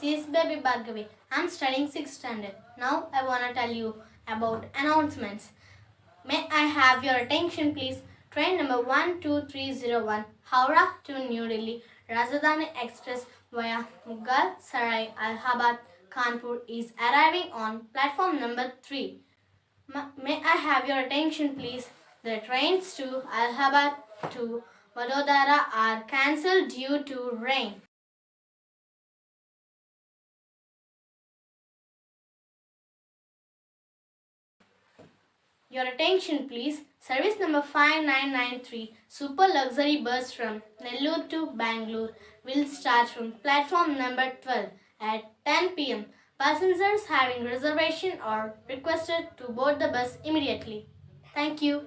This is Baby Bhargavi. I'm studying 6th standard. Now I want to tell you about announcements. May I have your attention please? Train number 12301 Howrah to New Delhi Rajdhani Express via Mughal Sarai Allahabad Kanpur is arriving on platform number 3. May I have your attention please? The trains to Allahabad to Vadodara are cancelled due to rain. Your attention please. Service number 5993 Super Luxury Bus from Nellore to Bangalore will start from platform number 12 at 10 pm. Passengers having reservation are requested to board the bus immediately. Thank you.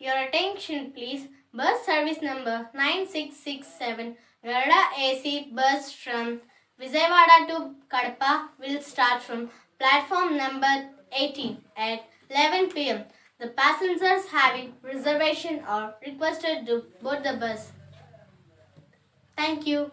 Your attention please. Bus service number 9667 Garuda AC bus from Vijayawada to Kadapa will start from platform number 18 at 11 pm. The passengers having reservation are requested to board the bus. Thank you.